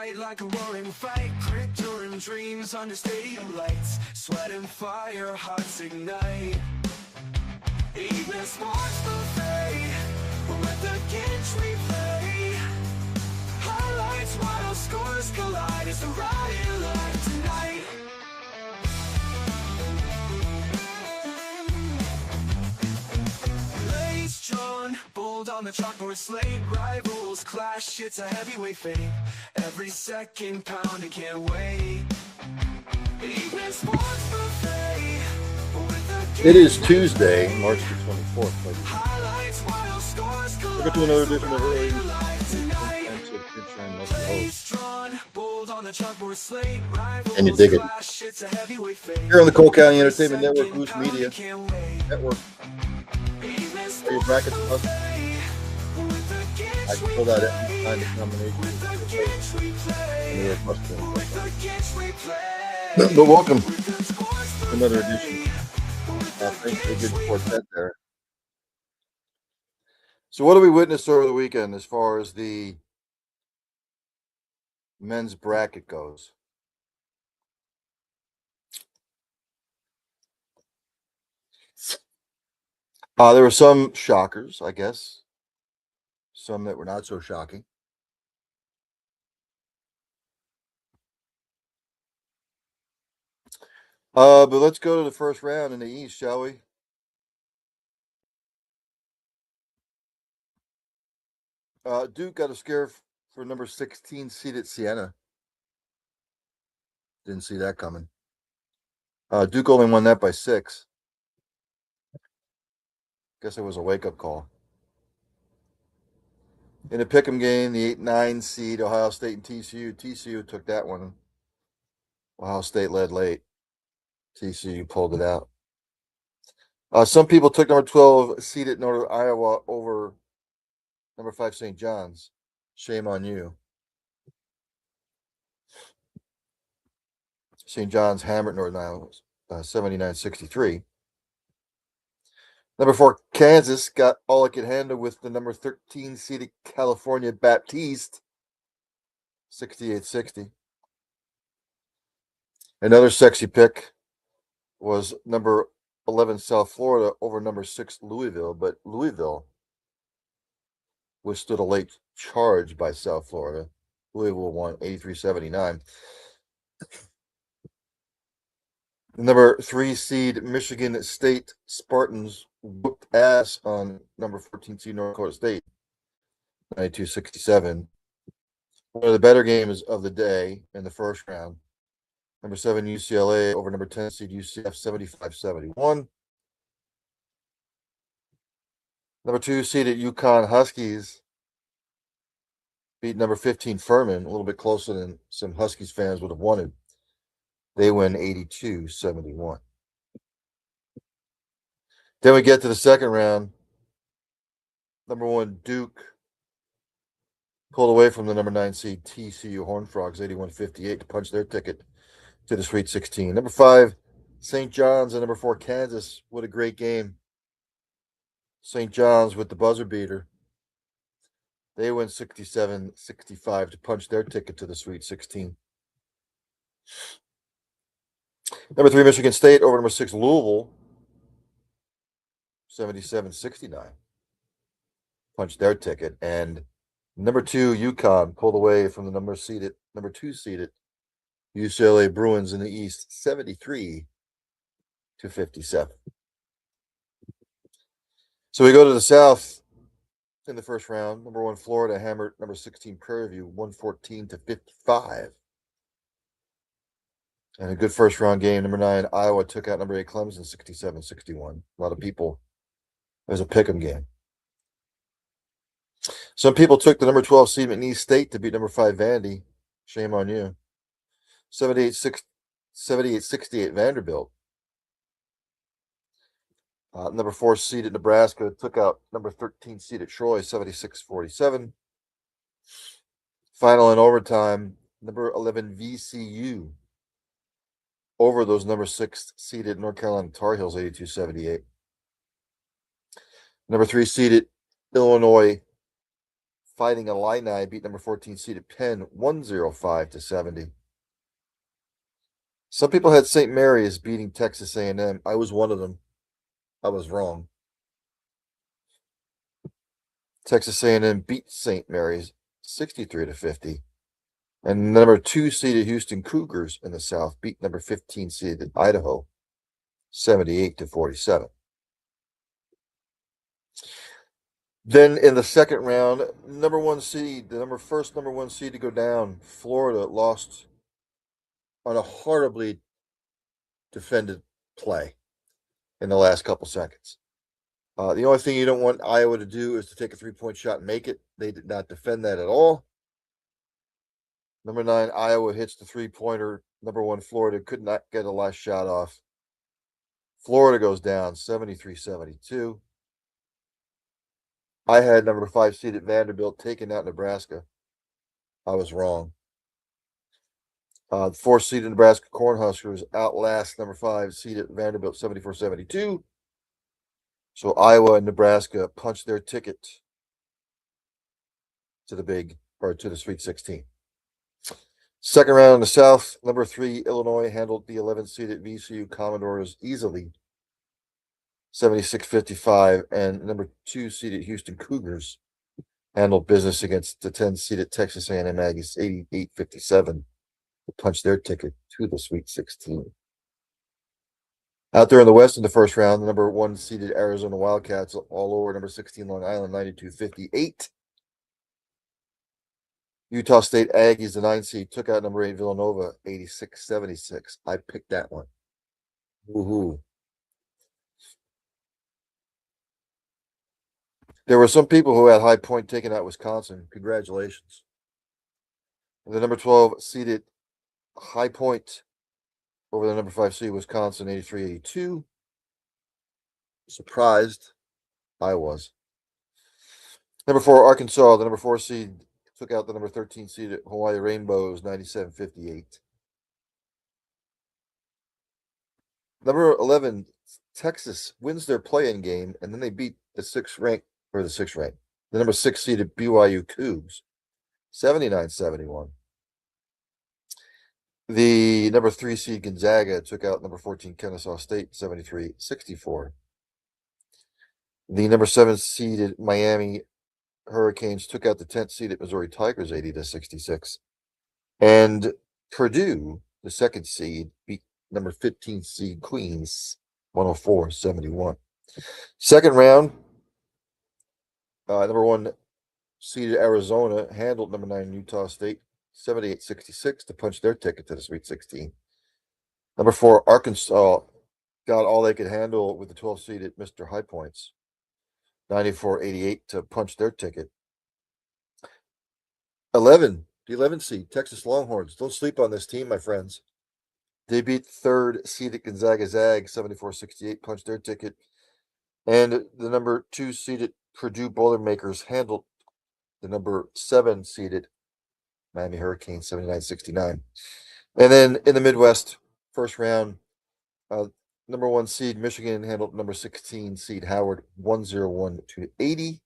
fight like a roaring fight, grit during dreams under stadium lights, sweat and fire, hearts ignite. Evening sports buffet, with the Ginch replay. Highlights, wild scores collide as the riot live tonight. Blades drawn, bold on the chalkboard slate. Rivals clash, it's a heavyweight fate. Every second pounding, can't wait. Evening sports buffet. It is Tuesday, March the 24th. Welcome to another edition of Early and you dig it. Here on the Cole County Entertainment Network, Goose Media Network. Are your brackets up? I can pull that every time the combination. But welcome to another edition. Thanks for a good quartet there. So what do we witness over the weekend as far as the men's bracket goes? There were some shockers, I guess. Some that were not so shocking. But let's go to the first round in the East, shall we? Duke got a scare for number 16 seeded Siena. Didn't see that coming. Duke only won that by 6. Guess it was a wake-up call. In the pick'em game, the 8-9 seed Ohio State and TCU. TCU took that one. Ohio State led late. TCU pulled it out. Some people took number 12 seeded Northern Iowa over number 5 St. John's. Shame on you. St. John's hammered Northern Iowa 79-63. Number 4 Kansas got all it could handle with the number 13 seeded California Baptiste 68-60. Another sexy pick was number 11 South Florida over number 6 Louisville, but Louisville withstood a late charge by South Florida. Louisville won 83-79. Number 3 seed Michigan State Spartans whooped ass on number 14 seed North Dakota State 92-67. One of the better games of the day in the first round. Number 7 UCLA over number 10 seed UCF 75-71. Number 2 seeded UConn Huskies beat number 15 Furman, a little bit closer than some Huskies fans would have wanted. They win 82-71. Then we get to the second round. Number 1 Duke pulled away from the number 9 seed TCU Horned Frogs 81-58 to punch their ticket to the Sweet 16. Number 5 St. John's and number 4 Kansas. What a great game. St. John's with the buzzer beater. They win 67-65 to punch their ticket to the Sweet 16. Number 3 Michigan State over number 6 Louisville 77-69. Punched their ticket. And number 2 UConn pulled away from the number 2 seeded UCLA Bruins in the East 73-57. So we go to the South in the first round. Number 1 Florida hammered number 16 Prairie View 114-55. And a good first round game. Number 9 Iowa took out number 8 Clemson 67-61. A lot of people. It was a pick'em game. Some people took the number 12 seed McNeese State to beat number 5 Vandy. Shame on you. 78-68 Vanderbilt. Number 4 seeded Nebraska took out number 13 seeded Troy 76-47. Final in overtime, number 11 VCU over those number 6 seeded North Carolina Tar Heels 82-78. Number 3 seeded Illinois Fighting Illini beat number 14 seeded Penn 105-70. Some people had St. Mary's beating Texas A&M. I was one of them. I was wrong. Texas A&M beat St. Mary's 63-50. And number 2 seeded Houston Cougars in the South beat number 15 seeded Idaho 78-47. Then in the second round, number 1 seed, the number one seed to go down, Florida lost on a horribly defended play in the last couple seconds. The only thing you don't want Iowa to do is to take a 3-point shot and make it. They did not defend that at all. Number 9, Iowa hits the 3-pointer. Number 1, Florida could not get a last shot off. Florida goes down 73-72. I had number 5 seeded Vanderbilt taking out Nebraska. I was wrong. 4 seeded Nebraska Cornhuskers outlast number 5 seeded Vanderbilt 74-72. So Iowa and Nebraska punched their ticket to the Sweet 16. Second round in the South, number 3 Illinois handled the 11th seeded VCU Commodores easily, 76-55, and number 2 seeded Houston Cougars handled business against the 10 seeded Texas A&M Aggies 88-57 to punch their ticket to the Sweet 16. Out there in the West in the first round, the number 1 seeded Arizona Wildcats all over number 16 Long Island 92-58. Utah State Aggies, the 9 seed, took out number 8 Villanova 86-76. I picked that one. Woohoo. There were some people who had High Point taking out Wisconsin. Congratulations. The number 12 seeded High Point over the number 5 seed Wisconsin 83-82. Surprised. I was. Number 4 Arkansas, the number 4 seed, took out the number 13 seed Hawaii Rainbows 97-58. Number 11 Texas wins their play-in game, and then they beat the number 6 seeded BYU Cougs 79-71. The number 3 seed Gonzaga took out number 14 Kennesaw State 73-64. The number 7 seeded Miami Hurricanes took out the 10th seeded Missouri Tigers 80-66. And Purdue, the 2nd seed, beat number 15 seed Queens 104-71. Second round, number 1 seeded Arizona handled number 9 Utah State 78-66 to punch their ticket to the Sweet 16. Number 4 Arkansas got all they could handle with the 12 seeded Mr. High Points 94-88 to punch their ticket. The 11 seed Texas Longhorns. Don't sleep on this team, my friends. They beat 3rd seeded Gonzaga Zags 74-68, punched their ticket. And the number 2 seeded Purdue Boilermakers handled the number 7 seeded Miami Hurricanes 79-69. And then in the Midwest, first round, number 1 seed Michigan handled number 16 seed Howard 101-80.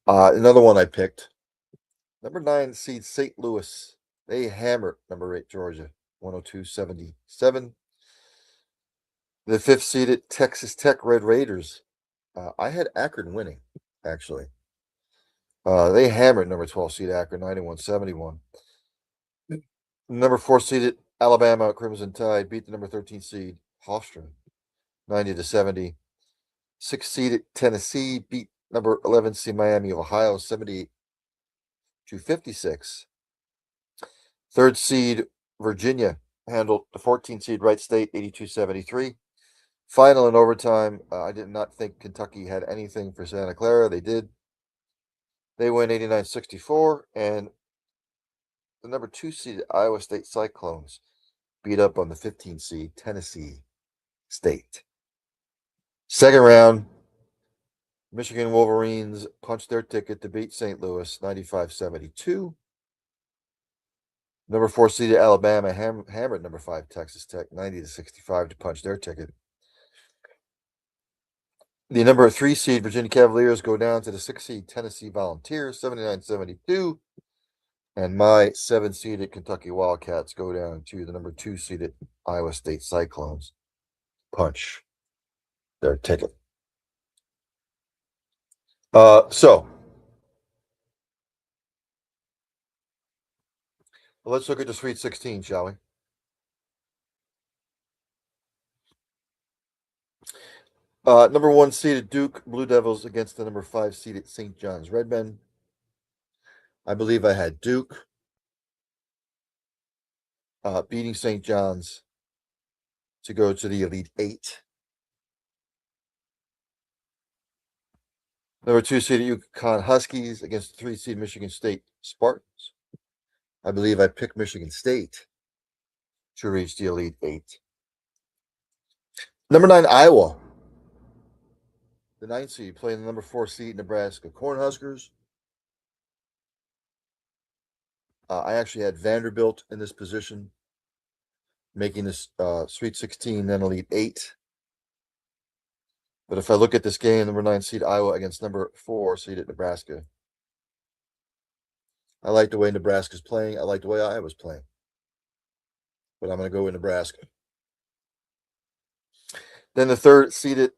Another one I picked, number 9 seed St. Louis. They hammered number 8 Georgia 102-77. The 5th seeded Texas Tech Red Raiders. I had Akron winning, actually. They hammered number 12 seed Akron 91-71. Number 4 seeded Alabama Crimson Tide beat the number 13 seed Hofstra 90-70. 6th seeded Tennessee beat number 11 seed Miami of Ohio 78-56. 3rd seed Virginia handled the 14 seed Wright State 82-73. Final in overtime. I did not think Kentucky had anything for Santa Clara. They did. They win 89-64, and the number 2 seed Iowa State Cyclones beat up on the 15 seed Tennessee State. Second round, Michigan Wolverines punched their ticket to beat St. Louis 95-72. Number 4 seeded Alabama hammered number 5 Texas Tech 90-65 to punch their ticket. The number 3 seed Virginia Cavaliers go down to the 6 seed Tennessee Volunteers, 79-72. And my 7 seeded Kentucky Wildcats go down to the number 2 seeded Iowa State Cyclones. Punch their ticket. So let's look at the Sweet 16, shall we? Number 1 seeded Duke Blue Devils against the number 5 seeded St. John's Redmen. I believe I had Duke beating St. John's to go to the Elite Eight. Number 2 seeded UConn Huskies against the 3 seed Michigan State Spartans. I believe I picked Michigan State to reach the Elite Eight. Number 9 Iowa, the 9th seed, playing the number 4 seed Nebraska Cornhuskers. I actually had Vanderbilt in this position, making this Sweet 16, then Elite 8. But if I look at this game, number 9 seed Iowa against number 4 seed Nebraska, I like the way Nebraska's playing. I like the way Iowa's playing. But I'm going to go with Nebraska. Then the 3rd seeded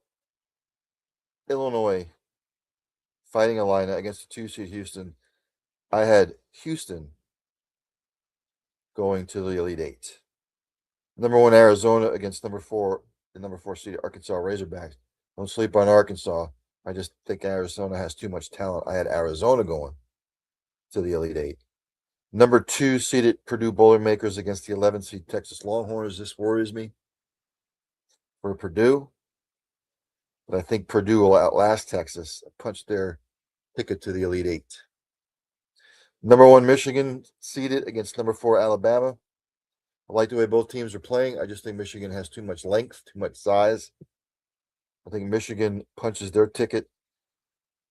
Illinois Fighting Illini against the 2 seed Houston. I had Houston going to the Elite Eight. Number 1 Arizona against the number 4 seed Arkansas Razorbacks. Don't sleep on Arkansas. I just think Arizona has too much talent. I had Arizona going to the Elite Eight. Number 2 seeded Purdue Boilermakers against the 11 seed Texas Longhorns. This worries me for Purdue, but I think Purdue will outlast Texas, punch their ticket to the Elite Eight. Number 1 Michigan seeded against number 4 Alabama. I like the way both teams are playing. I just think Michigan has too much length, too much size. I think Michigan punches their ticket.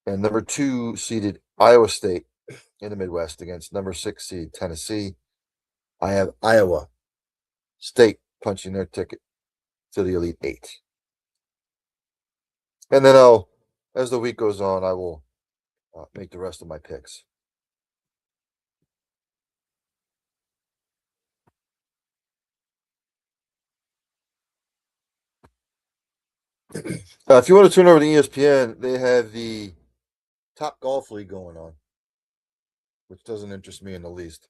And number 2 seeded Iowa State in the Midwest against number 6 seed Tennessee. I have Iowa State punching their ticket to the Elite Eight. And then as the week goes on, I will make the rest of my picks. If you want to turn over to ESPN, they have the Top Golf League going on, which doesn't interest me in the least.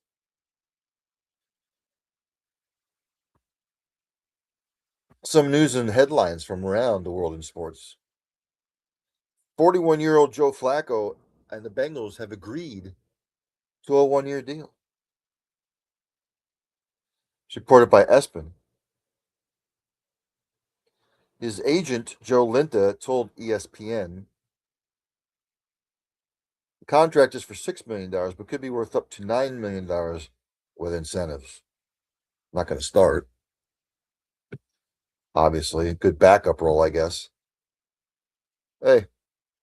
Some news and headlines from around the world in sports. 41-year-old Joe Flacco and the Bengals have agreed to a 1-year deal. It's reported by ESPN. His agent, Joe Linta, told ESPN the contract is for $6 million, but could be worth up to $9 million with incentives. Not going to start. Obviously, a good backup role, I guess. Hey, if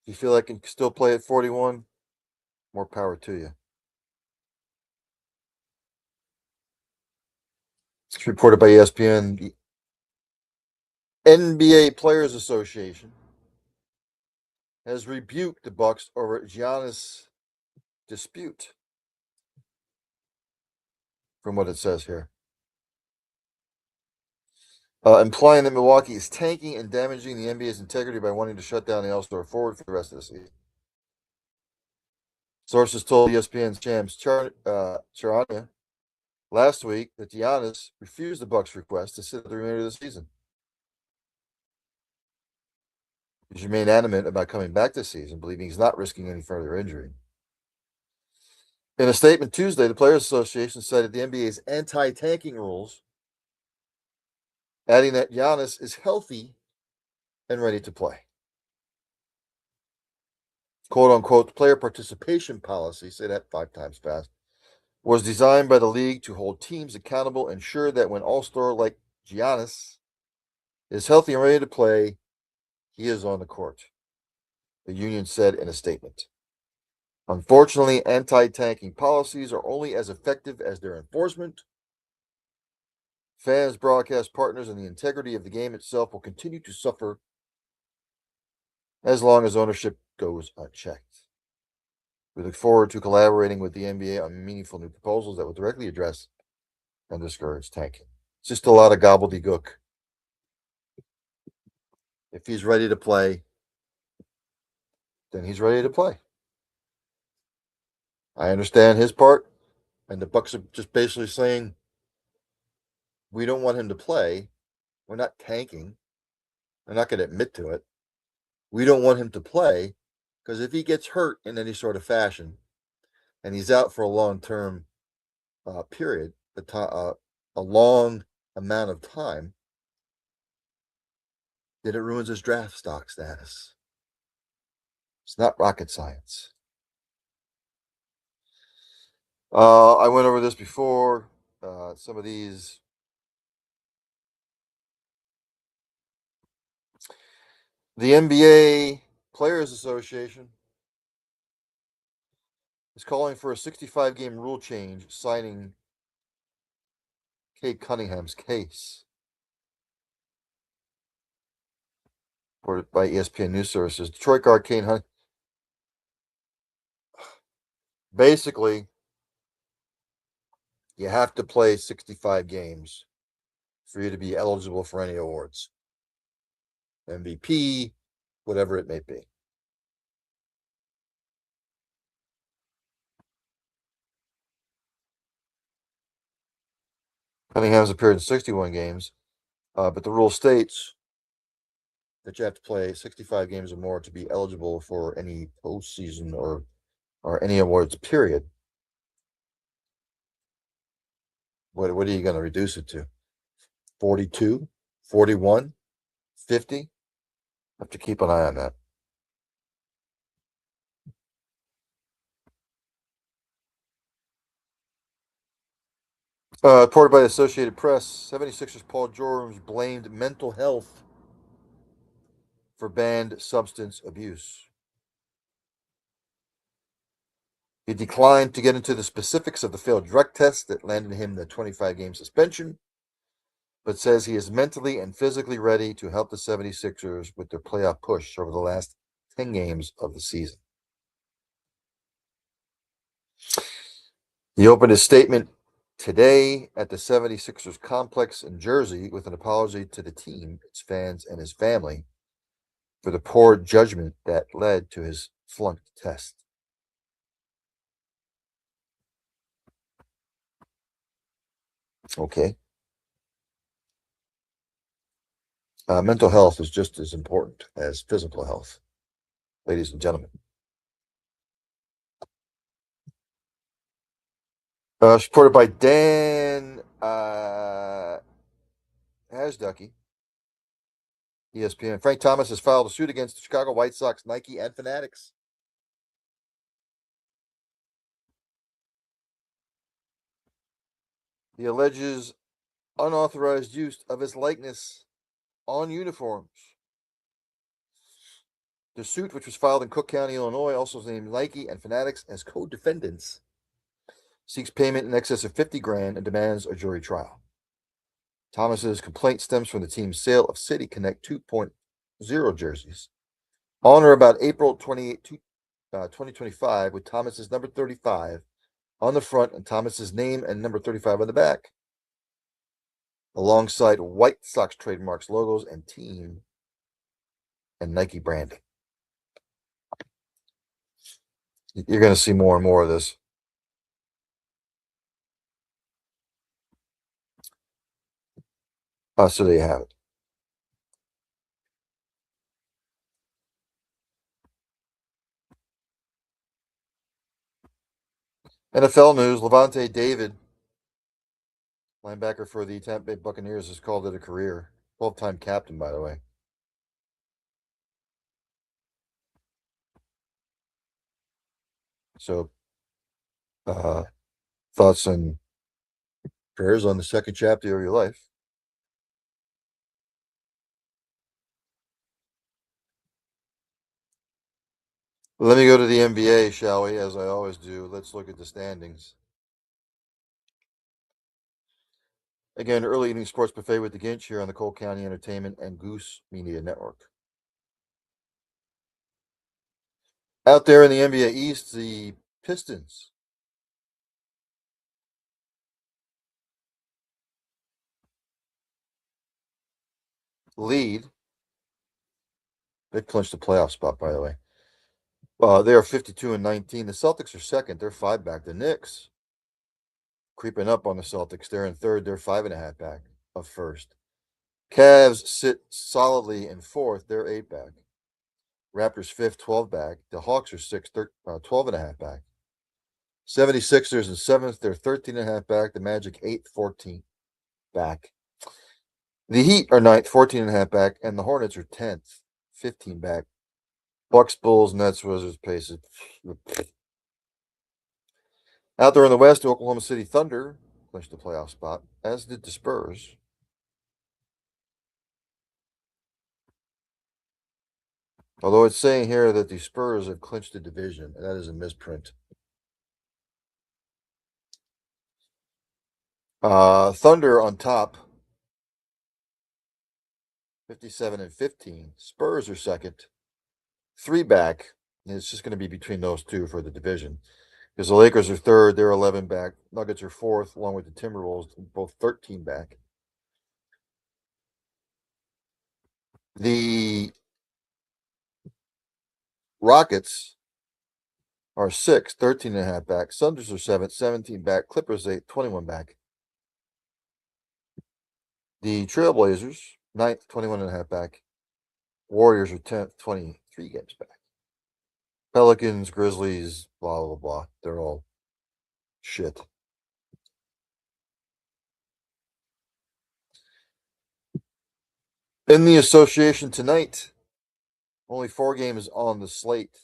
you feel like you can still play at 41, more power to you. It's reported by ESPN. The NBA Players Association has rebuked the Bucks over Giannis dispute, from what it says here, implying that Milwaukee is tanking and damaging the NBA's integrity by wanting to shut down the All-Star forward for the rest of the season. Sources told ESPN's Shams Charania last week that Giannis refused the Bucks' request to sit the remainder of the season. He remained adamant about coming back this season, believing he's not risking any further injury. In a statement Tuesday, the Players Association cited the NBA's anti-tanking rules, adding that Giannis is healthy and ready to play. Quote-unquote player participation policy, say that 5 times fast, was designed by the league to hold teams accountable, ensure that when all-star like Giannis is healthy and ready to play, he is on the court, the union said in a statement. Unfortunately, anti-tanking policies are only as effective as their enforcement. Fans, broadcast partners, and the integrity of the game itself will continue to suffer as long as ownership goes unchecked. We look forward to collaborating with the NBA on meaningful new proposals that will directly address and discourage tanking. It's just a lot of gobbledygook. If he's ready to play, then he's ready to play. I understand his part, and the Bucks are just basically saying we don't want him to play. We're not tanking. They're not going to admit to it. We don't want him to play because if he gets hurt in any sort of fashion and he's out for a long-term period, a long amount of time, then it ruins his draft stock status. It's not rocket science. I went over this before. Some of these. The NBA Players Association is calling for a 65 game rule change, citing Kate Cunningham's case. Reported by ESPN News Services. Detroit guard Kane Hunt. Basically, you have to play 65 games for you to be eligible for any awards. MVP, whatever it may be. Cunningham's appeared in 61 games, but the rule states that you have to play 65 games or more to be eligible for any postseason or any awards, period. What are you going to reduce it to? 42, 41, 50? Have to keep an eye on that. Reported by the Associated Press, 76ers Paul George blamed mental health for banned substance abuse. He declined to get into the specifics of the failed drug test that landed him the 25-game suspension, but says he is mentally and physically ready to help the 76ers with their playoff push over the last 10 games of the season. He opened his statement today at the 76ers complex in Jersey with an apology to the team, its fans, and his family for the poor judgment that led to his flunked test. Okay. Mental health is just as important as physical health, ladies and gentlemen. Supported by Dan Hasducky, ESPN. Frank Thomas has filed a suit against the Chicago White Sox, Nike, and Fanatics. He alleges unauthorized use of his likeness on uniforms. The suit, which was filed in Cook County, Illinois, also named Nike and Fanatics as co-defendants, seeks payment in excess of $50,000 and demands a jury trial. Thomas's complaint stems from the team's sale of City Connect 2.0 jerseys on or about April 28, 2025, with Thomas's number 35 on the front and Thomas's name and number 35 on the back, alongside White Sox trademarks, logos, and team and Nike branding. You're going to see more and more of this. So there you have it. NFL news, Levante David, linebacker for the Tampa Bay Buccaneers, has called it a career. 12-time captain, by the way. So, thoughts and prayers on the second chapter of your life. Let me go to the NBA, shall we? As I always do. Let's look at the standings. Again, early evening sports buffet with the Ginch here on the Cole County Entertainment and Goose Media Network. Out there in the NBA East, the Pistons lead. They clinched the playoff spot, by the way. They are 52-19. The Celtics are second. They're 5 back. The Knicks creeping up on the Celtics. They're in third. They're 5.5 back of first. Cavs sit solidly in fourth. They're 8 back. Raptors fifth, 12 back. The Hawks are sixth, 12.5 back. 76ers in seventh. They're 13.5 back. The Magic eighth, 14 back. The Heat are ninth, 14.5 back. And the Hornets are 10th, 15 back. Bucks, Bulls, Nets, Wizards, Pacers. Out there in the West, the Oklahoma City Thunder clinched the playoff spot, as did the Spurs. Although it's saying here that the Spurs have clinched the division, and that is a misprint. Thunder on top, 57-15. Spurs are second, 3 back. And it's just going to be between those two for the division. Because the Lakers are third, they're 11 back. Nuggets are fourth, along with the Timberwolves, both 13 back. The Rockets are sixth, 13.5 back. Sunders are seventh, 17 back. Clippers eighth, 21 back. The Trailblazers, ninth, 21.5 back. Warriors are 10th, 23 games back. Pelicans, Grizzlies, blah, blah, blah. They're all shit. In the association tonight, only 4 games on the slate.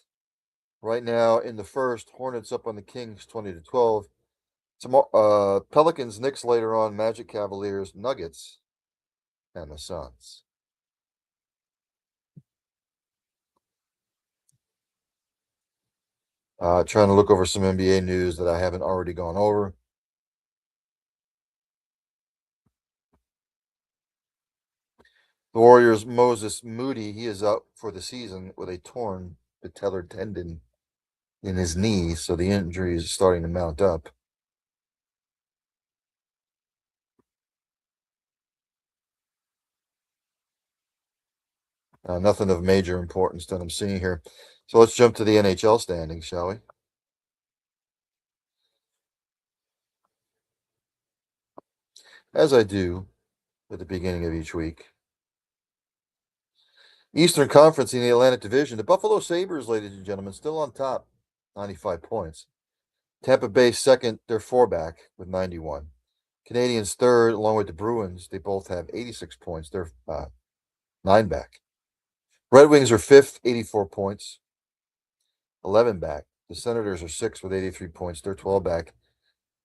Right now, in the first, Hornets up on the Kings 20-12. Tomorrow, Pelicans, Knicks later on, Magic, Cavaliers, Nuggets, and the Suns. Trying to look over some NBA news that I haven't already gone over. The Warriors' Moses Moody, he is out for the season with a torn patellar tendon in his knee, so the injury is starting to mount up. Nothing of major importance that I'm seeing here. So let's jump to the NHL standings, shall we? As I do at the beginning of each week. Eastern Conference in the Atlantic Division, the Buffalo Sabres, ladies and gentlemen, still on top, 95 points. Tampa Bay second, they're 4 back with 91. Canadians third, along with the Bruins, they both have 86 points. They're 9 back. Red Wings are fifth, 84 points, 11 back. The Senators are sixth with 83 points. They're 12 back.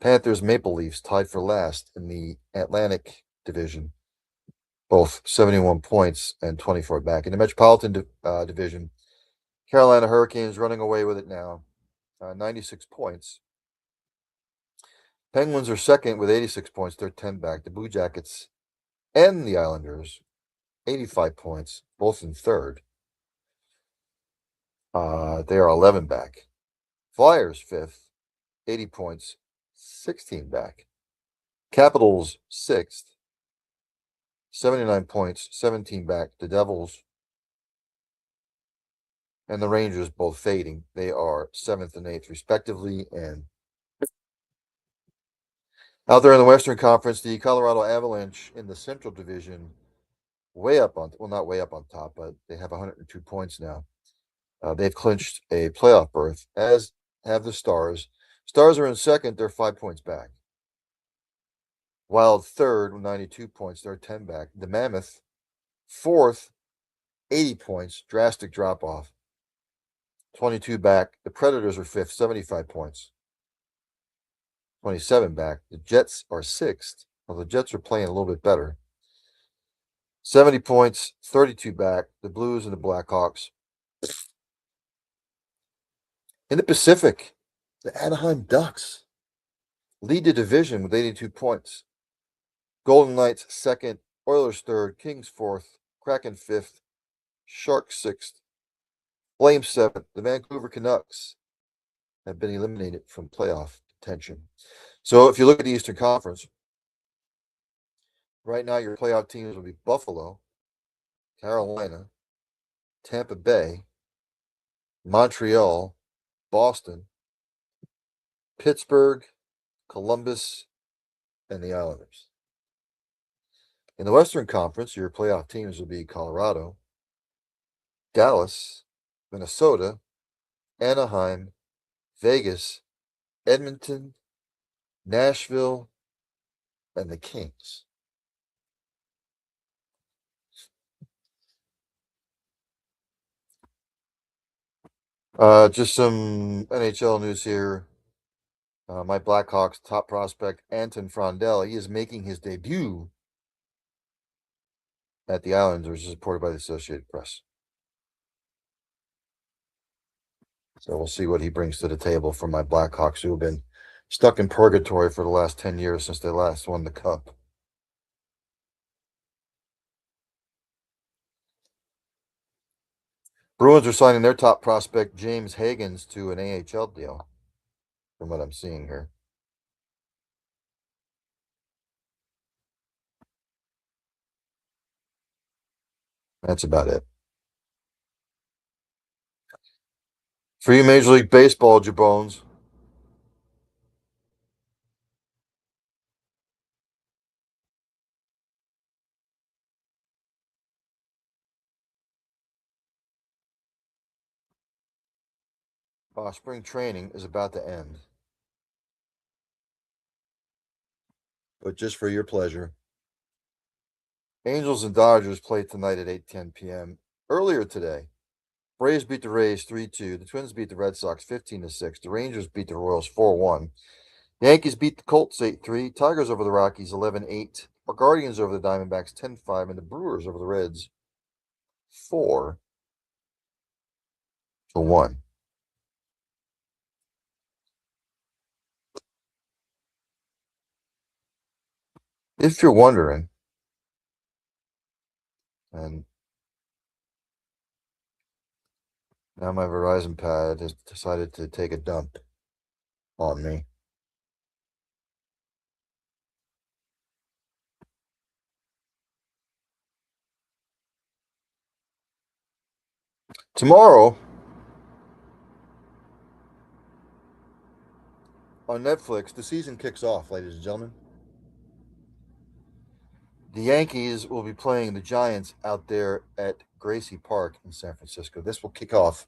Panthers, Maple Leafs tied for last in the Atlantic Division, both 71 points and 24 back. In the Metropolitan Division, Carolina Hurricanes running away with it now, 96 points. Penguins are second with 86 points. They're 10 back. The Blue Jackets and the Islanders, 85 points, both in third. They are 11 back. Flyers fifth, 80 points, 16 back. Capitals sixth, 79 points, 17 back. The Devils and the Rangers both fading. They are 7th and 8th, respectively. And out there in the Western Conference, the Colorado Avalanche in the Central Division, way up on, well, not way up on top, but they have 102 points now. They've clinched a playoff berth, as have the Stars. Stars are in second, they're 5 points back. Wild third with 92 points, they're 10 back. The Mammoth, fourth, 80 points, drastic drop off. 22 back. The Predators are fifth, 75 points. 27 back. The Jets are sixth. Well, the Jets are playing a little bit better. 70 points, 32 back. The Blues and the Blackhawks. In the Pacific, the Anaheim Ducks lead the division with 82 points. Golden Knights second, Oilers third, Kings fourth, Kraken fifth, Sharks sixth, Flame 7. The Vancouver Canucks have been eliminated from playoff contention. So if you look at the Eastern Conference, right now your playoff teams will be Buffalo, Carolina, Tampa Bay, Montreal, Boston, Pittsburgh, Columbus, and the Islanders. In the Western Conference, your playoff teams will be Colorado, Dallas, Minnesota, Anaheim, Vegas, Edmonton, Nashville, and the Kings. Just some NHL news here. My Blackhawks top prospect, Anton Frondel, he is making his debut at the Islanders, as reported by the Associated Press. So we'll see what he brings to the table for my Blackhawks, who have been stuck in purgatory for the last 10 years since they last won the Cup. Bruins are signing their top prospect, James Higgins, to an AHL deal, from what I'm seeing here. That's about it. For you Major League Baseball jabrones, spring training is about to end. But just for your pleasure, Angels and Dodgers play tonight at 8:10 p.m. Earlier today, Braves beat the Rays 3-2. The Twins beat the Red Sox 15-6. The Rangers beat the Royals 4-1. Yankees beat the Colts 8-3. Tigers over the Rockies 11-8. The Guardians over the Diamondbacks 10-5. And the Brewers over the Reds 4-1. If you're wondering, and now my Verizon pad has decided to take a dump on me. Tomorrow on Netflix, the season kicks off, ladies and gentlemen. The Yankees will be playing the Giants out there at Gracie Park in San Francisco. This will kick off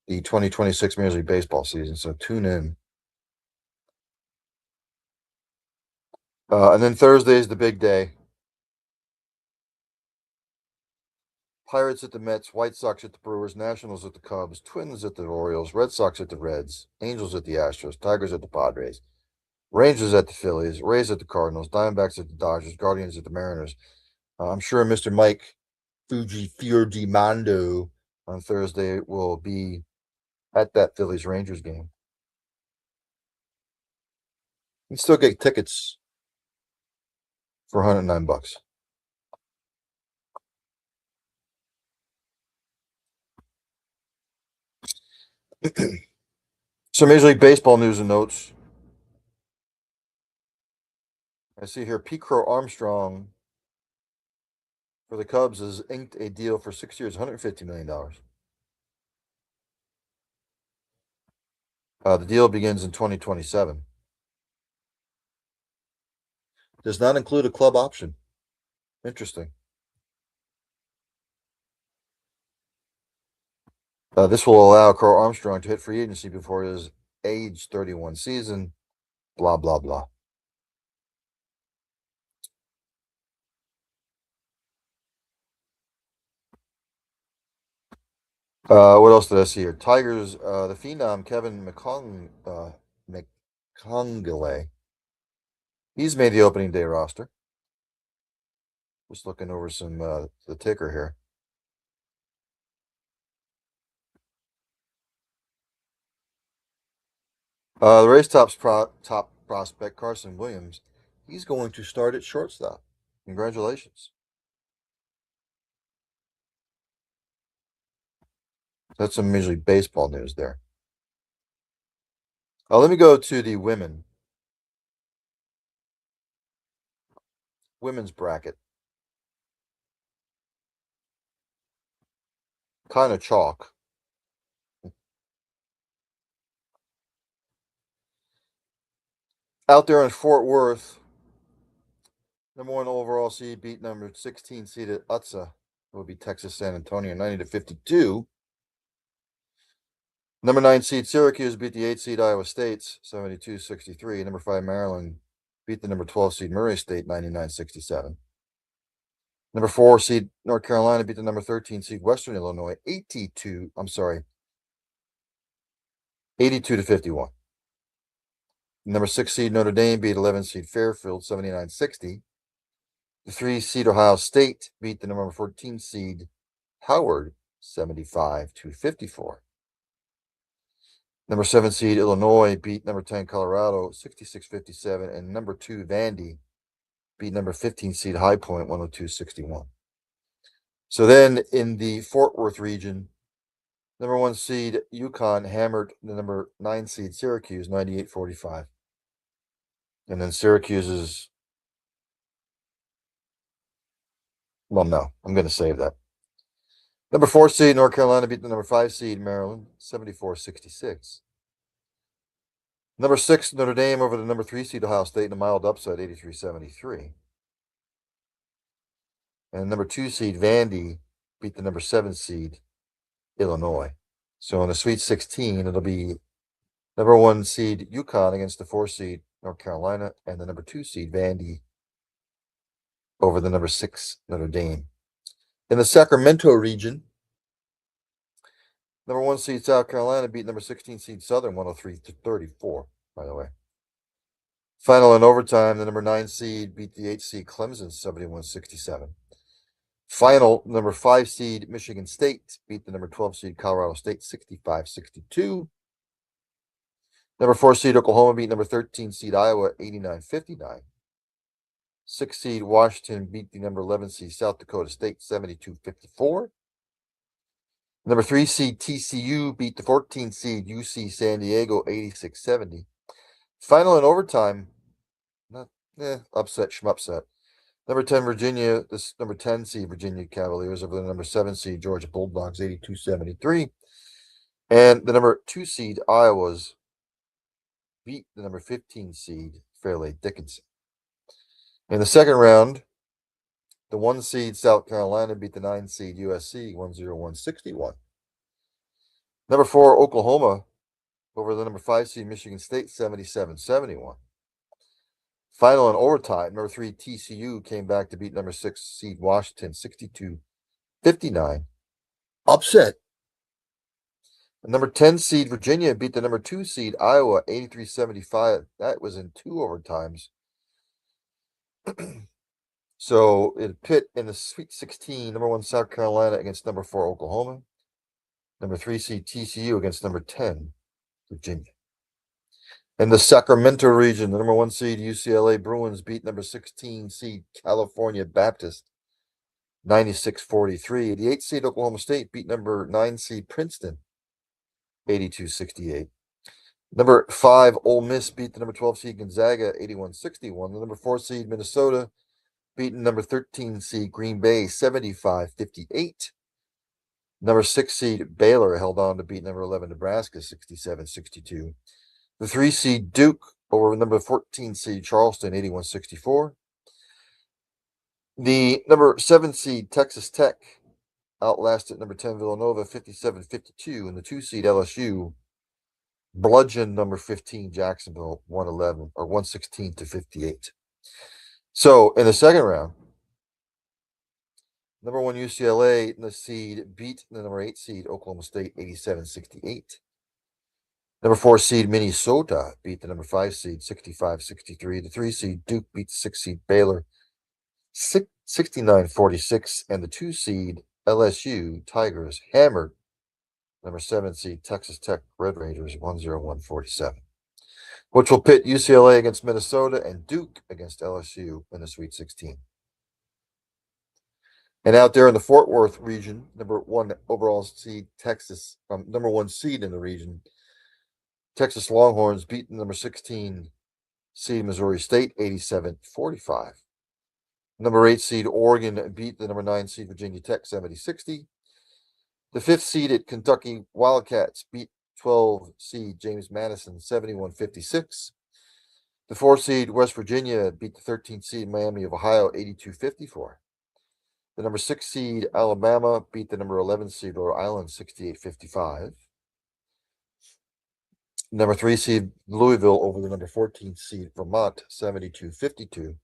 the 2026 Major League Baseball season, so tune in. And then Thursday is the big day. Pirates at the Mets, White Sox at the Brewers, Nationals at the Cubs, Twins at the Orioles, Red Sox at the Reds, Angels at the Astros, Tigers at the Padres, Rangers at the Phillies, Rays at the Cardinals, Diamondbacks at the Dodgers, Guardians at the Mariners. I'm sure Mr. Mike Fujifurdimando on Thursday will be at that Phillies Rangers game. You can still get tickets for $109. So Major League Baseball news and notes. I see here Pete Crow Armstrong for the Cubs has inked a deal for 6 years, $150 million. The deal begins in 2027. Does not include a club option. Interesting. This will allow Crow Armstrong to hit free agency before his age 31 season. Blah, blah, blah. What else did I see here? Tigers, the phenom Kevin McCongele. He's made the opening day roster. Just looking over some the ticker here. The Rays top prospect Carson Williams. He's going to start at shortstop. Congratulations. That's some Major League Baseball news there. Let me go to the women's bracket. Kind of chalk. Out there in Fort Worth, number 1 overall seed beat number 16 seeded Utsa. It would be Texas San Antonio, 90-52. Number 9 seed Syracuse beat the 8 seed Iowa State, 72-63. Number 5 Maryland beat the number 12 seed Murray State, 99-67. Number 4 seed North Carolina beat the number 13 seed Western Illinois, 82-51. Number 6 seed Notre Dame beat 11 seed Fairfield, 79-60. The 3 seed Ohio State beat the number 14 seed Howard, 75-54. Number 7 seed Illinois beat number 10 Colorado, 66-57. And number 2 Vandy beat number 15 seed High Point, 102-61. So then in the Fort Worth region, number 1 seed UConn hammered the number 9 seed Syracuse, 98-45. And then Syracuse's, well, no, I'm going to save that. Number 4 seed North Carolina beat the number 5 seed Maryland, 74-66. Number 6 Notre Dame over the number 3 seed Ohio State in a mild upset, 83-73. And number 2 seed Vandy beat the number 7 seed Illinois. So in the Sweet 16, it'll be number 1 seed UConn against the 4 seed North Carolina, and the number 2 seed Vandy over the number 6 Notre Dame. In the Sacramento region, number 1 seed South Carolina beat number 16 seed Southern, 103-34, by the way. Final in overtime, the number 9 seed beat the 8 seed Clemson, 71-67. Final, number 5 seed Michigan State beat the number 12 seed Colorado State, 65-62. Number 4 seed Oklahoma beat number 13 seed Iowa, 89-59. 6 seed Washington beat the number 11 seed South Dakota State, 72-54. Number 3 seed TCU beat the 14 seed UC San Diego, 86-70. Final in overtime, upset, schmupset. Number 10 Virginia, this number 10 seed Virginia Cavaliers over the number 7 seed Georgia Bulldogs, 82-73. And the number 2 seed Iowa's beat the number 15 seed Fairleigh Dickinson. In the second round, the 1 seed South Carolina beat the 9 seed USC, 101-61. Number 4 Oklahoma over the number 5 seed Michigan State, 77-71. Final in overtime, number 3 TCU came back to beat number 6 seed Washington, 62-59. Upset. Number 10 seed Virginia beat the number 2 seed Iowa, 83-75. That was in 2 overtimes. So it pit in the Sweet 16, number 1 South Carolina against number 4 Oklahoma. Number 3 seed TCU against number 10 Virginia. In the Sacramento region, the number 1 seed UCLA Bruins beat number 16 seed California Baptist, 96-43. The 8 seed Oklahoma State beat number 9 seed Princeton, 82-68. Number 5 Ole Miss beat the number 12 seed Gonzaga, 81-61. The number 4 seed Minnesota beating number 13 seed Green Bay, 75-58. Number 6 seed Baylor held on to beat number 11 Nebraska, 67-62. The 3 seed Duke over number 14 seed Charleston, 81-64. The number 7 seed Texas Tech outlasted number 10 Villanova, 57-52. And the 2 seed LSU bludgeoned number 15 Jacksonville, 116-58. So in the second round, number 1 UCLA in the seed beat the number 8 seed Oklahoma State, 87-68. Number 4 seed Minnesota beat the number 5 seed, 65-63. The 3 seed Duke beat the 6 seed Baylor, 69-46. And the 2 seed LSU Tigers hammered number 7 seed Texas Tech Red Raiders, 101-47. Which will pit UCLA against Minnesota and Duke against LSU in the Sweet 16. And out there in the Fort Worth region, number one overall seed Texas, number one seed in the region, Texas Longhorns beat the number 16 seed Missouri State 87-45. Number 8 seed Oregon beat the number 9 seed Virginia Tech 70-60. The 5th seeded Kentucky Wildcats beat 12 seed James Madison 71-56. The 4th seed West Virginia beat the 13th seed Miami of Ohio 82-54. The number 6 seed Alabama beat the number 11 seed Rhode Island 68-55. Number 3 seed Louisville over the number 14 seed Vermont 72-52.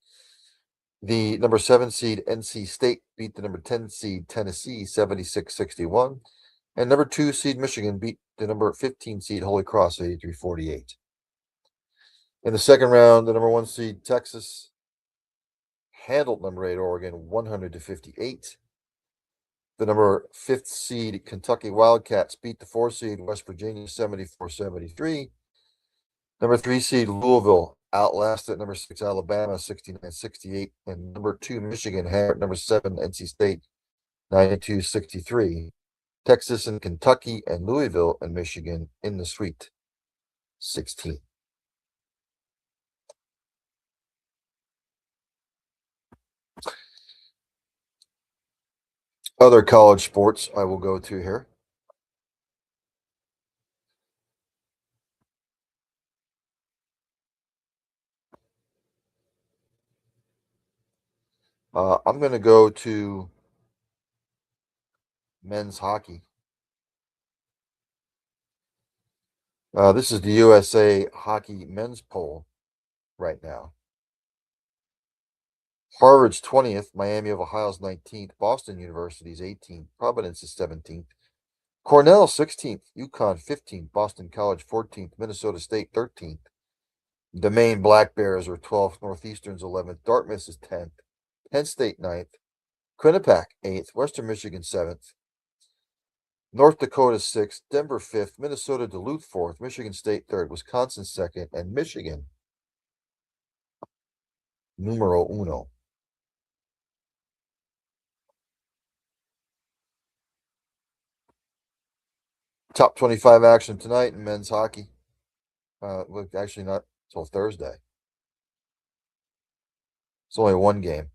The number 7 seed NC State beat the number 10 seed Tennessee 76-61. And number 2 seed Michigan beat the number 15 seed Holy Cross 83-48. In the second round, the number 1 seed Texas handled number 8 Oregon 100-58. The number 5th seed Kentucky Wildcats beat the 4 seed West Virginia 74-73. Number 3 seed Louisville outlasted number 6 Alabama 69-68. And number 2 Michigan hammered number 7 NC State 92-63. Texas and Kentucky and Louisville and Michigan in the Sweet 16. Other college sports I will go to here. I'm going to go to men's hockey. This is the USA Hockey men's poll right now. Harvard's 20th, Miami of Ohio's 19th, Boston University's 18th, Providence is 17th, Cornell 16th, UConn 15th, Boston College 14th, Minnesota State 13th. The Maine Black Bears are 12th, Northeastern's 11th, Dartmouth is 10th, Penn State 9th, Quinnipiac 8th, Western Michigan 7th, North Dakota 6th, Denver 5th, Minnesota Duluth 4th, Michigan State 3rd, Wisconsin 2nd, and Michigan numero uno. Top 25 action tonight in men's hockey. Look, actually not till Thursday. It's only one game.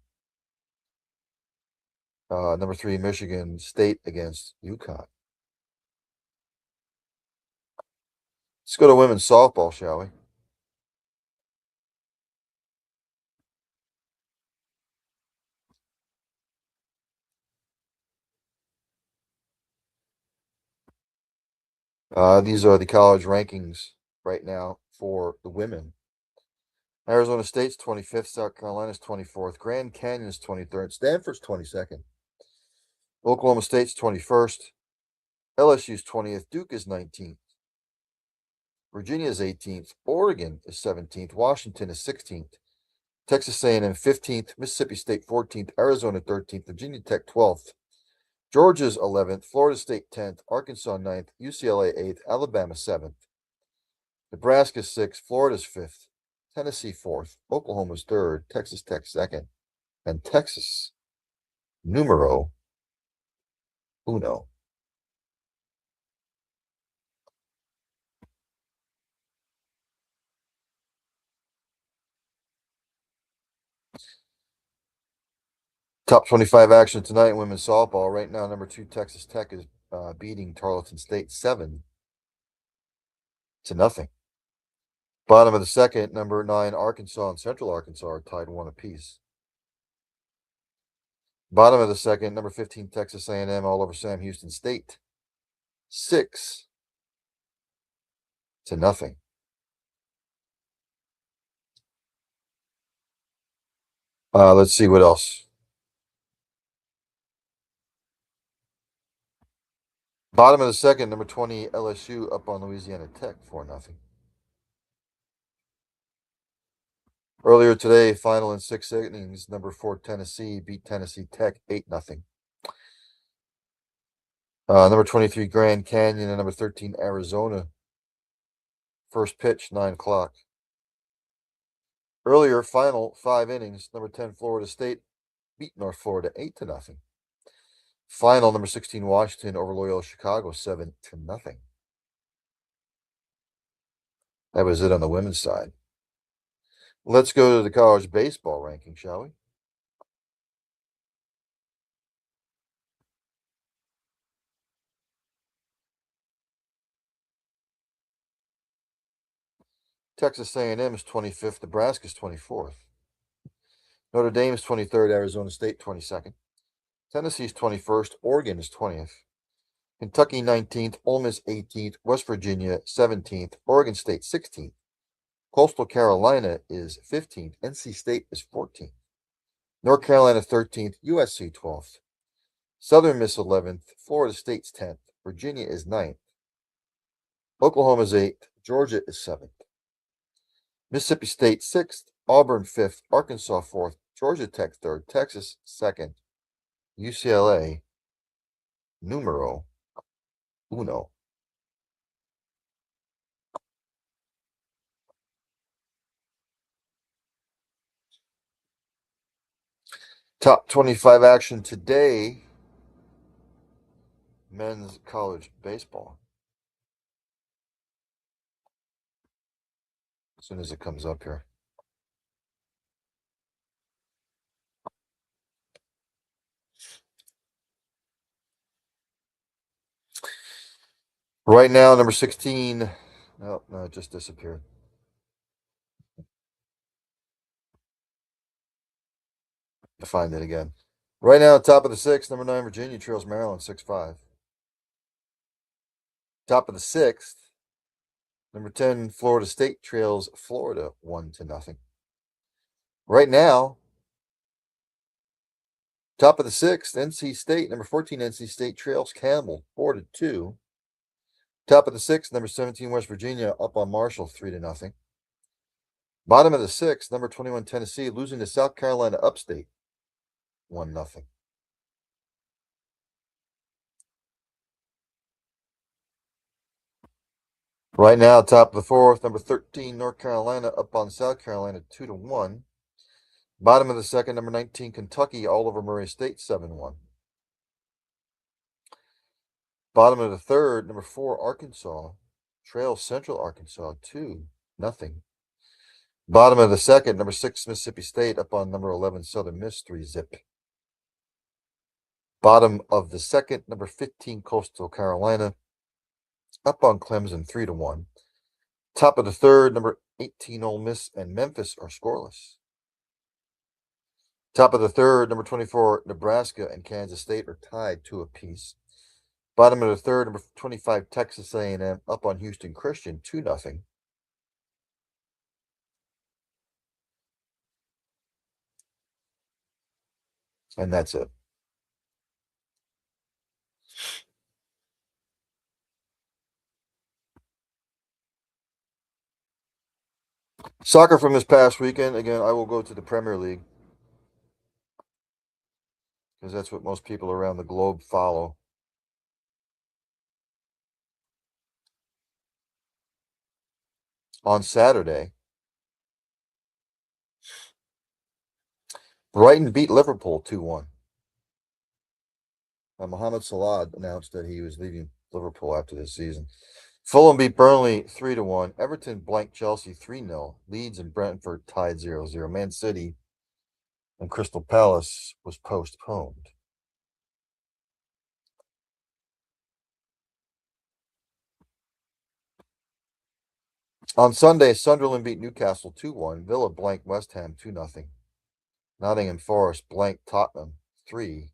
Number 3, Michigan State against UConn. Let's go to women's softball, shall we? These are the college rankings right now for the women. Arizona State's 25th, South Carolina's 24th, Grand Canyon's 23rd, Stanford's 22nd, Oklahoma State's 21st, LSU's 20th, Duke is 19th, Virginia's 18th, Oregon is 17th, Washington is 16th, Texas A&M 15th, Mississippi State 14th, Arizona 13th, Virginia Tech 12th, Georgia's 11th, Florida State 10th, Arkansas 9th, UCLA 8th, Alabama 7th, Nebraska 6th, Florida's 5th, Tennessee 4th, Oklahoma's 3rd, Texas Tech 2nd, and Texas numero uno. Top 25 action tonight in women's softball. Right now, number 2 Texas Tech is beating Tarleton State 7-0. Bottom of the second, number 9 Arkansas and Central Arkansas are tied 1 apiece. Bottom of the second, number 15 Texas A&M all over Sam Houston State 6-0. Let's see what else. Bottom of the second, number 20 LSU up on Louisiana Tech 4-0. Earlier today, final in 6 innings, number 4 Tennessee beat Tennessee Tech 8-0. Number 23 Grand Canyon and number 13 Arizona. First pitch 9 o'clock. Earlier, final 5 innings, number 10 Florida State beat North Florida 8-0. Final, number 16, Washington over Loyola Chicago, 7-0. That was it on the women's side. Let's go to the college baseball ranking, shall we? Texas A&M is 25th. Nebraska is 24th. Notre Dame is 23rd. Arizona State 22nd. Tennessee is 21st. Oregon is 20th. Kentucky 19th. Ole Miss 18th. West Virginia 17th. Oregon State 16th. Coastal Carolina is 15th. NC State is 14th. North Carolina 13th. USC 12th. Southern Miss 11th. Florida State's 10th. Virginia is 9th. Oklahoma is 8th. Georgia is 7th. Mississippi State 6th. Auburn 5th. Arkansas 4th. Georgia Tech 3rd. Texas 2nd. UCLA numero uno. Top 25 action today. Men's college baseball. As soon as it comes up here. Right now, number 16. No, it just disappeared. To find it again. Right now, top of the 6th, number 9, Virginia trails Maryland 6-5. Top of the 6th, number 10, Florida State trails Florida 1-0. Right now, top of the 6th, NC State, number 14, NC State trails Campbell 4-2. Top of the 6th, number 17, West Virginia up on Marshall 3-0. Bottom of the 6th, number 21, Tennessee losing to South Carolina Upstate 1-0. Right now, top of the 4th, number 13, North Carolina up on South Carolina 2-1. Bottom of the 2nd, number 19, Kentucky all over Murray State 7-1. Bottom of the 3rd, number 4, Arkansas trails Central Arkansas 2-0. Bottom of the 2nd, number 6, Mississippi State up on number 11, Southern Miss 3-0. Bottom of the 2nd, number 15, Coastal Carolina up on Clemson 3-1. Top of the 3rd, number 18, Ole Miss and Memphis are scoreless. Top of the 3rd, number 24, Nebraska and Kansas State are tied 2 apiece. Bottom of the 3rd, number 25, Texas A&M up on Houston Christian 2-0. And that's it. Soccer from this past weekend. Again, I will go to the Premier League because that's what most people around the globe follow. On Saturday, Brighton beat Liverpool 2-1. Mohamed Salah announced that he was leaving Liverpool after this season. Fulham beat Burnley 3-1. Everton blanked Chelsea 3-0. Leeds and Brentford tied 0-0. Man City and Crystal Palace was postponed. On Sunday, Sunderland beat Newcastle 2-1. Villa blanked West Ham 2-0. Nottingham Forest blanked Tottenham 3-0.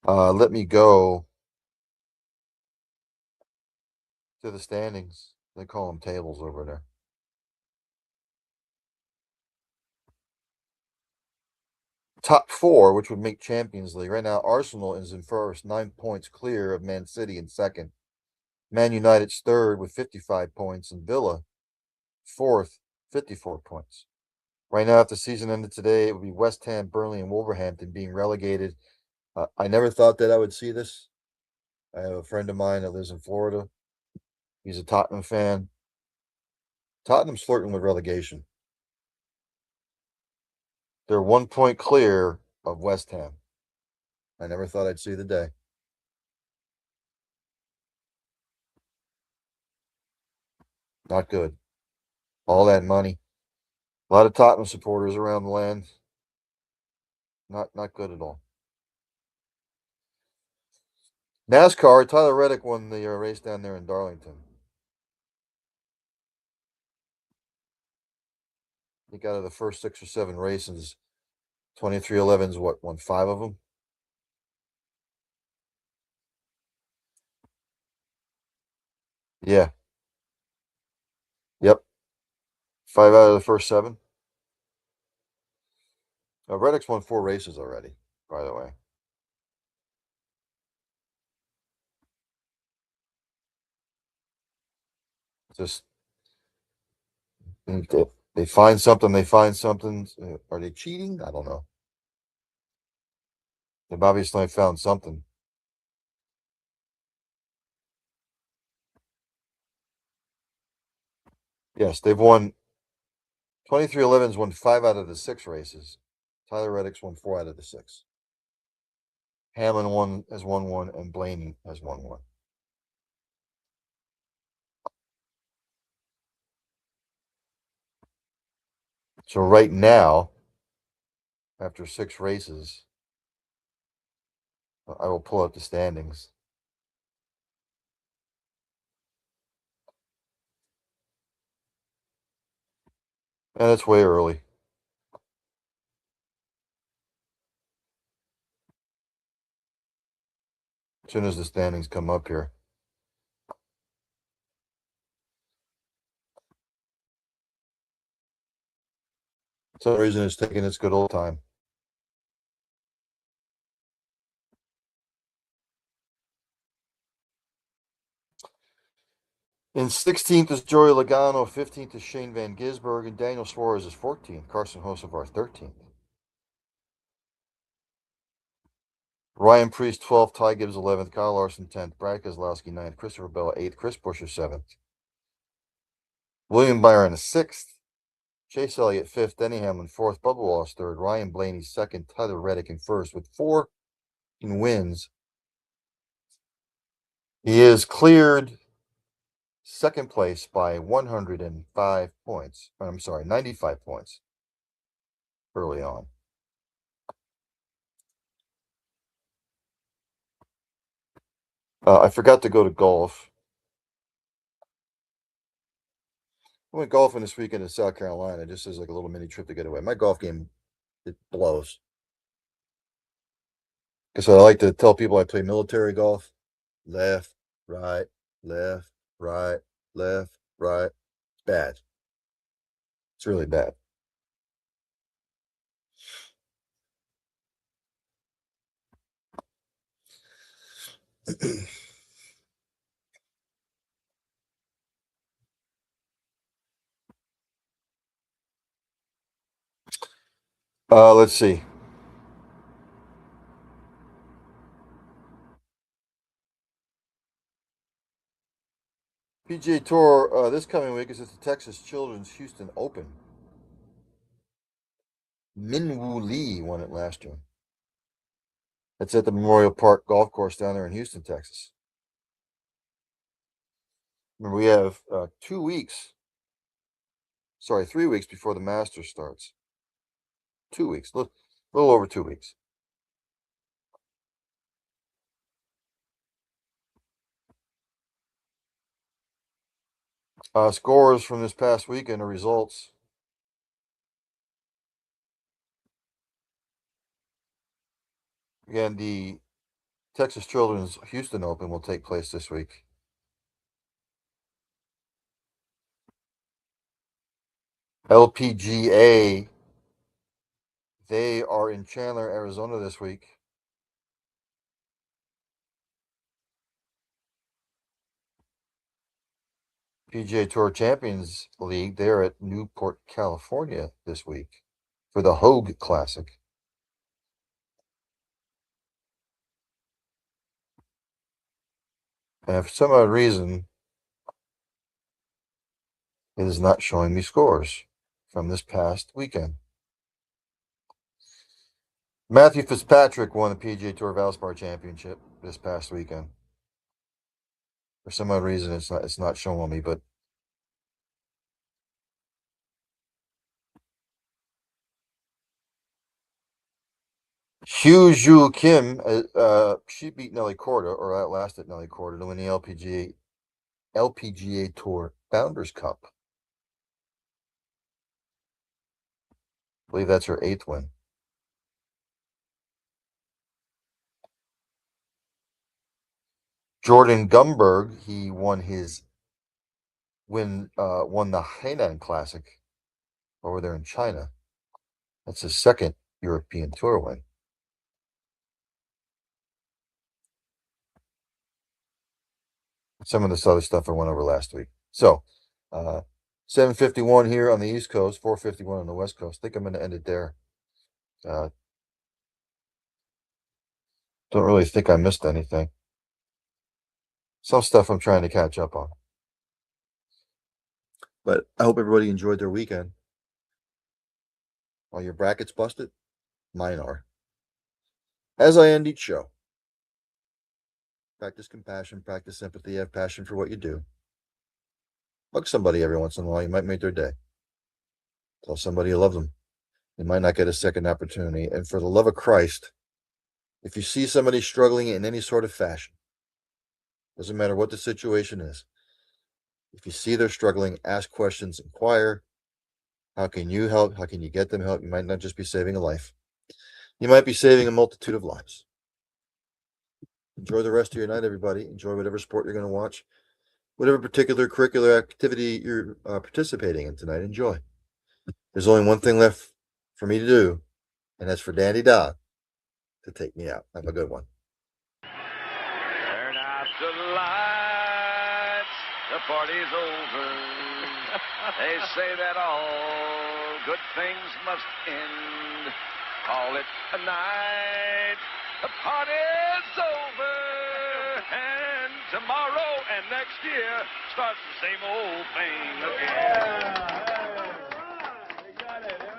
Let me go to the standings. They call them tables over there. Top 4, which would make Champions League. Right now, Arsenal is in first, 9 points clear of Man City in second. Man United's third with 55 points, and Villa fourth, 54 points. Right now, if the season ended today, it would be West Ham, Burnley, and Wolverhampton being relegated. I never thought that I would see this. I have a friend of mine that lives in Florida. He's a Tottenham fan. Tottenham's flirting with relegation. They're 1 point clear of West Ham. I never thought I'd see the day. Not good. All that money. A lot of Tottenham supporters around the land. Not good at all. NASCAR, Tyler Reddick won the race down there in Darlington. I think out of the first 6 or 7 races, 2311's won 5 of them. Yeah. Yep. 5 out of the first 7. Reddick's won 4 races already, by the way. Just they find something. They find something. Are they cheating? I don't know. They've obviously found something. Yes, they've won. 2311's won 5 out of the 6 races. Tyler Reddick's won 4 out of the 6. Hamlin has won 1, and Blaney has won 1. So right now, after 6 races, I will pull up the standings. And it's way early. As soon as the standings come up here. For some reason it's taking its good old time. In 16th is Joey Logano, 15th is Shane Van Gisbergen, and Daniel Suarez is 14th, Carson Hocevar 13th. Ryan Priest 12th, Ty Gibbs 11th, Kyle Larson 10th, Brad Keselowski 9th, Christopher Bell 8th, Chris Buescher 7th, William Byron 6th, Chase Elliott 5th, Denny Hamlin 4th, Bubba Wallace 3rd, Ryan Blaney 2nd, Tyler Reddick in 1st with 4 wins. He is cleared 2nd place by 105 points. I'm sorry, 95 points early on. I forgot to go to golf. I went golfing this weekend in South Carolina, just as like a little mini trip to get away. My golf game, it blows. Because I like to tell people I play military golf. Left, right, left, right, left, right. It's bad. It's really bad. Let's see. PGA Tour this coming week is at the Texas Children's Houston Open. Minwoo Lee won it last year. It's at the Memorial Park Golf Course down there in Houston, Texas. Remember, we have 2 weeks. Sorry, 3 weeks before the Masters starts. 2 weeks, a little over 2 weeks. Scores from this past weekend are results. Again, the Texas Children's Houston Open will take place this week. LPGA, they are in Chandler, Arizona this week. PGA Tour Champions League, they're at Newport, California this week for the Hogue Classic. And for some odd reason, it is not showing me scores from this past weekend. Matthew Fitzpatrick won the PGA Tour Valspar Championship this past weekend. For some odd reason, it's not showing me, but Hugh Kim, she beat Nelly Korda, or outlasted Nelly Korda, to win the LPGA Tour Founders Cup. I believe that's her 8th win. Jordan Gumberg, he won the Hainan Classic over there in China. That's his 2nd European Tour win. Some of this other stuff I went over last week. So, 7:51 here on the East Coast, 4:51 on the West Coast. I think I'm going to end it there. Don't really think I missed anything. Some stuff I'm trying to catch up on. But I hope everybody enjoyed their weekend. Are your brackets busted? Mine are. As I end each show, practice compassion, practice sympathy, have passion for what you do. Hug somebody every once in a while. You might make their day. Tell somebody you love them. You might not get a second opportunity. And for the love of Christ, if you see somebody struggling in any sort of fashion, doesn't matter what the situation is, if you see they're struggling, ask questions, inquire. How can you help? How can you get them help? You might not just be saving a life. You might be saving a multitude of lives. Enjoy the rest of your night, everybody. Enjoy whatever sport you're going to watch. Whatever particular curricular activity you're participating in tonight, enjoy. There's only one thing left for me to do, and that's for Dandy Dog to take me out. Have a good one. Turn out the lights, the party's over. They say that all good things must end. Call it a night, the party's over. And tomorrow and next year starts the same old thing again.